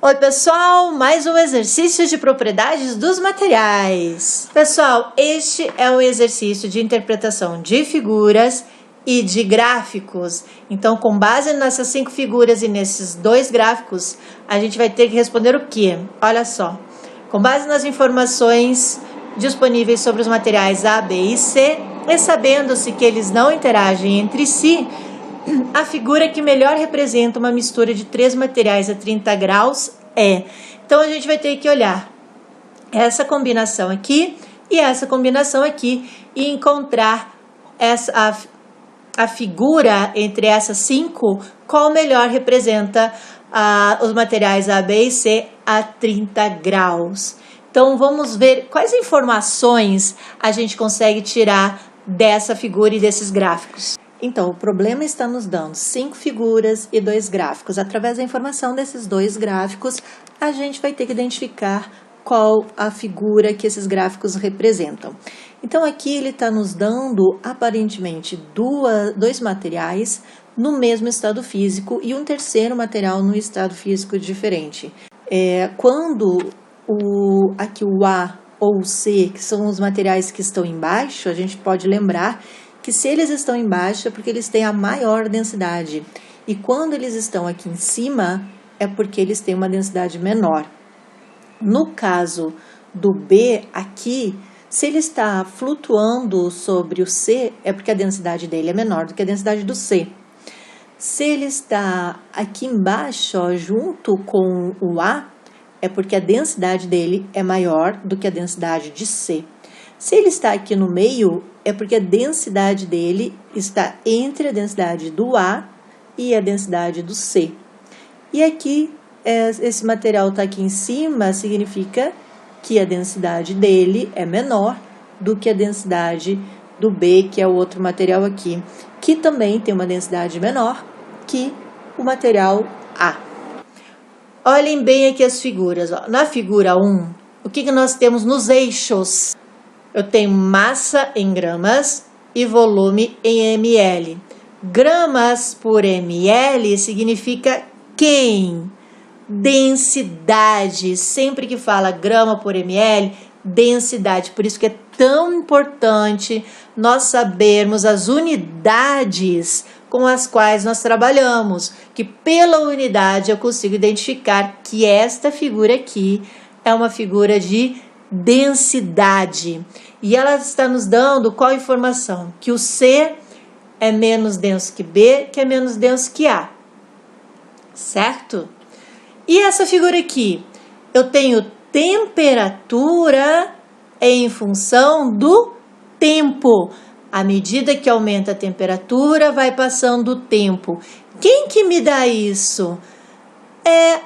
Oi pessoal, mais um exercício de propriedades dos materiais. Pessoal, este é um exercício de interpretação de figuras e de gráficos. Então, com base nessas 5 figuras e nesses 2 gráficos, a gente vai ter que responder o quê? Olha só, com base nas informações disponíveis sobre os materiais A, B e C, e sabendo-se que eles não interagem entre si, a figura que melhor representa uma mistura de 3 materiais a 30 graus é. Então, a gente vai ter que olhar essa combinação aqui e essa combinação aqui e encontrar a figura entre essas 5, qual melhor representa os materiais A, B e C a 30 graus. Então, vamos ver quais informações a gente consegue tirar dessa figura e desses gráficos. Então, o problema está nos dando 5 figuras e 2 gráficos. Através da informação desses 2 gráficos, a gente vai ter que identificar qual a figura que esses gráficos representam. Então, aqui ele está nos dando, aparentemente, 2 materiais no mesmo estado físico e um terceiro material no estado físico diferente. Quando aqui o A ou o C, que são os materiais que estão embaixo, a gente pode lembrar que se eles estão embaixo é porque eles têm a maior densidade. E quando eles estão aqui em cima, é porque eles têm uma densidade menor. No caso do B aqui, se ele está flutuando sobre o C, é porque a densidade dele é menor do que a densidade do C. Se ele está aqui embaixo, ó, junto com o A, é porque a densidade dele é maior do que a densidade de C. Se ele está aqui no meio, é porque a densidade dele está entre a densidade do A e a densidade do C. E aqui, esse material está aqui em cima, significa que a densidade dele é menor do que a densidade do B, que é o outro material aqui, que também tem uma densidade menor que o material A. Olhem bem aqui as figuras. Ó. Na figura 1, o que nós temos nos eixos? Eu tenho massa em gramas e volume em ml. Gramas por ml significa quem? Densidade. Sempre que fala grama por ml, densidade. Por isso que é tão importante nós sabermos as unidades com as quais nós trabalhamos, que pela unidade eu consigo identificar que esta figura aqui é uma figura de densidade. E ela está nos dando qual informação? Que o C é menos denso que B, que é menos denso que A. Certo? E essa figura aqui? Eu tenho temperatura em função do tempo. À medida que aumenta a temperatura, vai passando o tempo. Quem que me dá isso? É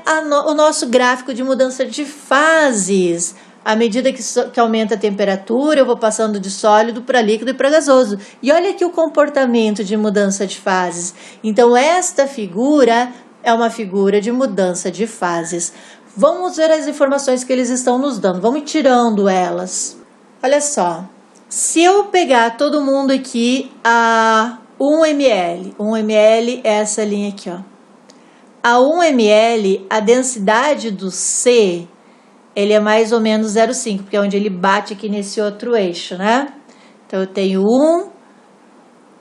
o nosso gráfico de mudança de fases. À medida que aumenta a temperatura, eu vou passando de sólido para líquido e para gasoso. E olha aqui o comportamento de mudança de fases. Então, esta figura é uma figura de mudança de fases. Vamos ver as informações que eles estão nos dando. Vamos tirando elas. Olha só. Se eu pegar todo mundo aqui a 1 ml. 1 ml é essa linha aqui, ó. A 1 ml, a densidade do C, ele é mais ou menos 0,5, porque é onde ele bate aqui nesse outro eixo, né? Então, eu tenho 1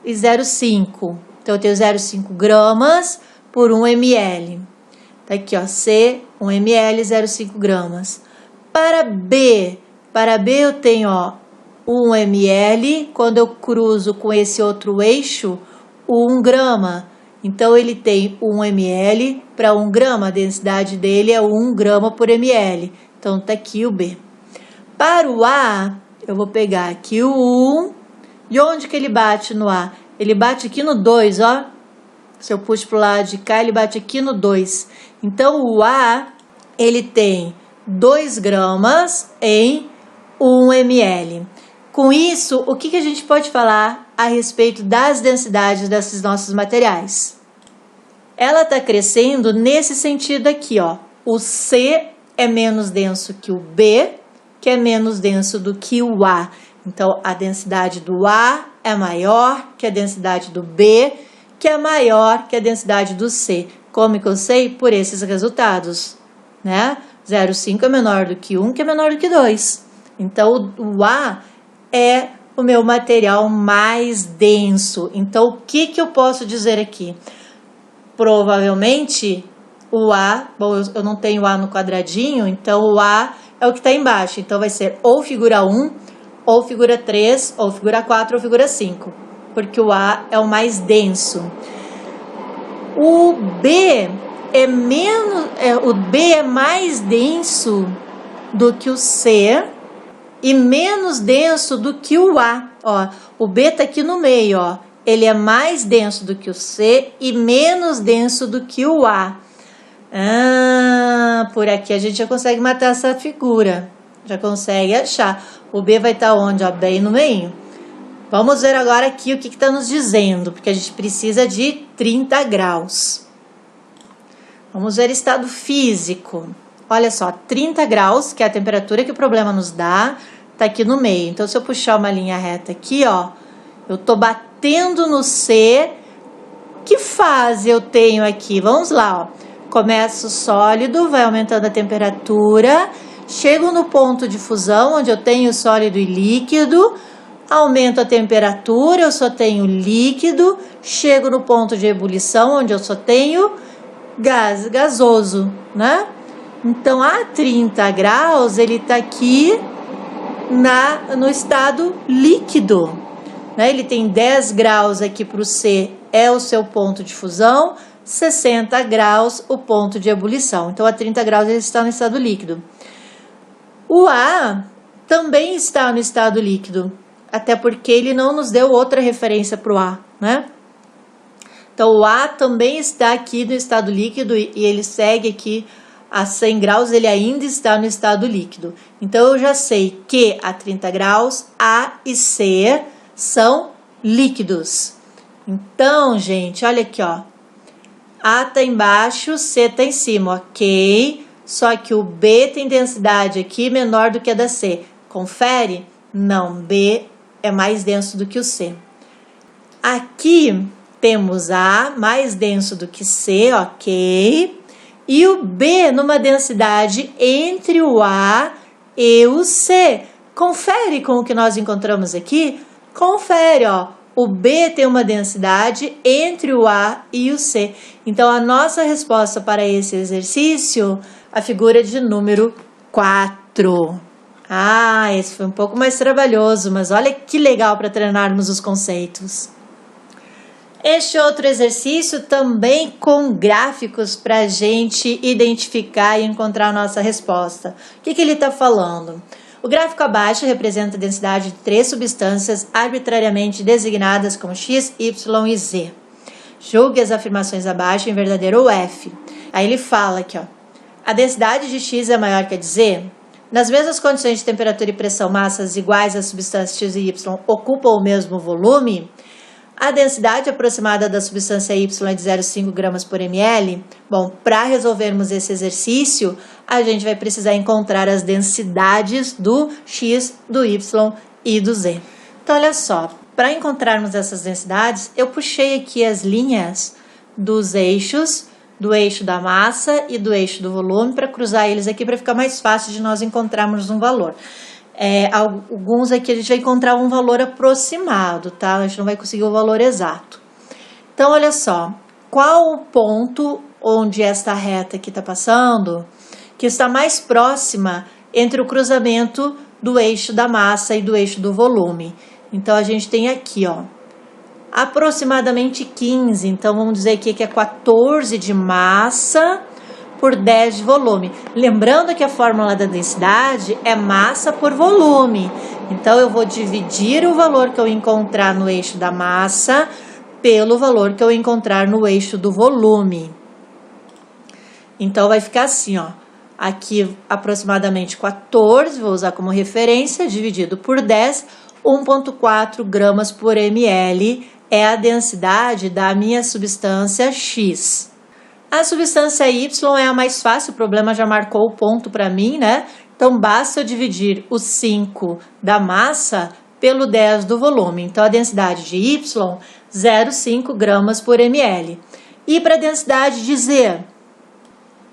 e 0,5. Então, eu tenho 0,5 gramas por 1 ml. Tá aqui, ó, C, 1 ml, 0,5 gramas. Para B eu tenho, ó, 1 ml, quando eu cruzo com esse outro eixo, 1 grama. Então, ele tem 1 ml para 1 grama, a densidade dele é 1 grama por ml. Então, tá aqui o B. Para o A, eu vou pegar aqui o 1. E onde que ele bate no A? Ele bate aqui no 2, ó. Se eu puxo para o lado de cá, ele bate aqui no 2. Então, o A, ele tem 2 gramas em 1 ml. Com isso, o que a gente pode falar a respeito das densidades desses nossos materiais? Ela está crescendo nesse sentido aqui, ó. O C é menos denso que o B, que é menos denso do que o A. Então, a densidade do A é maior que a densidade do B, que é maior que a densidade do C. Como que eu sei? Por esses resultados. né? 0,5 é menor do que 1, que é menor do que 2. Então, o A é o meu material mais denso. Então, o que eu posso dizer aqui? Provavelmente, o A, bom, eu não tenho A no quadradinho, então o A é o que está embaixo. Então, vai ser ou figura 1, ou figura 3, ou figura 4, ou figura 5. Porque o A é o mais denso. O B é mais denso do que o C e menos denso do que o A. Ó, o B está aqui no meio, ó. Ele é mais denso do que o C e menos denso do que o A. Por aqui a gente já consegue matar essa figura. Já consegue achar. O B vai estar onde? Ó, bem no meio. Vamos ver agora aqui o que está nos dizendo, porque a gente precisa de 30 graus. Vamos ver estado físico. Olha só, 30 graus, que é a temperatura que o problema nos dá, tá aqui no meio. Então, se eu puxar uma linha reta aqui, ó, eu tô batendo no C. Que fase eu tenho aqui? Vamos lá, ó. Começo sólido, vai aumentando a temperatura, chego no ponto de fusão, onde eu tenho sólido e líquido, aumento a temperatura, eu só tenho líquido, chego no ponto de ebulição, onde eu só tenho gasoso, né? Então, a 30 graus, ele está aqui no estado líquido, né? Ele tem 10 graus aqui para o C, é o seu ponto de fusão, 60 graus o ponto de ebulição. Então, a 30 graus ele está no estado líquido. O A também está no estado líquido, até porque ele não nos deu outra referência para o A, né? Então, o A também está aqui no estado líquido e ele segue aqui a 100 graus, ele ainda está no estado líquido. Então, eu já sei que a 30 graus, A e C são líquidos. Então, gente, olha aqui, ó. A está embaixo, C está em cima, ok? Só que o B tem densidade aqui menor do que a da C. Confere? Não, B é mais denso do que o C. Aqui temos A mais denso do que C, ok? E o B numa densidade entre o A e o C. Confere com o que nós encontramos aqui? Confere, ó. O B tem uma densidade entre o A e o C. Então, a nossa resposta para esse exercício, a figura de número 4. Esse foi um pouco mais trabalhoso, mas olha que legal para treinarmos os conceitos. Este outro exercício também com gráficos para a gente identificar e encontrar a nossa resposta. O que ele está falando? O gráfico abaixo representa a densidade de 3 substâncias arbitrariamente designadas como X, Y e Z. Julgue as afirmações abaixo em verdadeiro ou F. Aí ele fala aqui, ó. A densidade de X é maior que a de Z? Nas mesmas condições de temperatura e pressão, massas iguais às substâncias X e Y ocupam o mesmo volume? A densidade aproximada da substância Y é de 0,5 gramas por ml. Bom, para resolvermos esse exercício, a gente vai precisar encontrar as densidades do X, do Y e do Z. Então, olha só, para encontrarmos essas densidades, eu puxei aqui as linhas dos eixos, do eixo da massa e do eixo do volume, para cruzar eles aqui para ficar mais fácil de nós encontrarmos um valor. Alguns aqui a gente vai encontrar um valor aproximado, tá? A gente não vai conseguir o valor exato. Então, olha só, qual o ponto onde esta reta aqui está passando, que está mais próxima entre o cruzamento do eixo da massa e do eixo do volume? Então, a gente tem aqui, ó, aproximadamente 15. Então, vamos dizer aqui que é 14 de massa por 10 de volume. Lembrando que a fórmula da densidade é massa por volume. Então, eu vou dividir o valor que eu encontrar no eixo da massa pelo valor que eu encontrar no eixo do volume. Então, vai ficar assim, ó. Aqui, aproximadamente 14, vou usar como referência, dividido por 10, 1,4 gramas por ml é a densidade da minha substância X. A substância Y é a mais fácil, o problema já marcou o ponto para mim, né? Então, basta eu dividir o 5 da massa pelo 10 do volume. Então, a densidade de Y, 0,5 gramas por ml. E para a densidade de Z?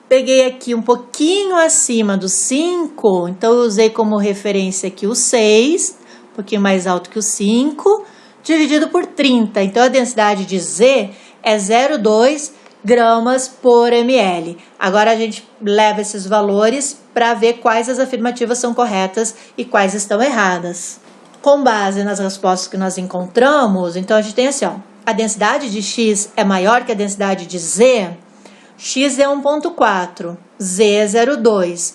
Peguei aqui um pouquinho acima do 5, então eu usei como referência aqui o 6, um pouquinho mais alto que o 5, dividido por 30. Então a densidade de Z é 0,2 gramas por ml. Agora a gente leva esses valores para ver quais as afirmativas são corretas e quais estão erradas. Com base nas respostas que nós encontramos, então a gente tem assim, ó, a densidade de X é maior que a densidade de Z, X é 1,4, Z é 0,2.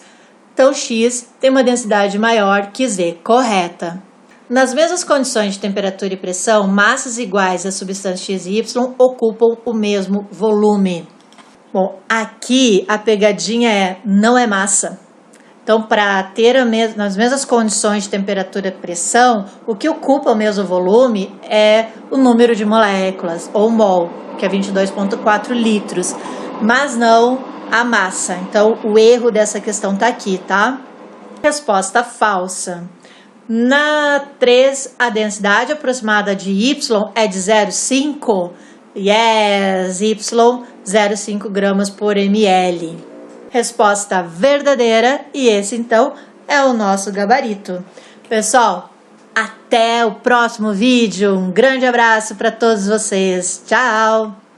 Então, X tem uma densidade maior que Z, correta. Nas mesmas condições de temperatura e pressão, massas iguais a substâncias X e Y ocupam o mesmo volume. Bom, aqui a pegadinha não é massa. Então, para ter nas mesmas condições de temperatura e pressão, o que ocupa o mesmo volume é o número de moléculas, ou mol, que é 22,4 litros, mas não a massa. Então, o erro dessa questão está aqui, tá? Resposta falsa. Na 3, a densidade aproximada de Y é de 0,5. Yes, Y, 0,5 gramas por ml. Resposta verdadeira, e esse então é o nosso gabarito. Pessoal, até o próximo vídeo. Um grande abraço para todos vocês. Tchau!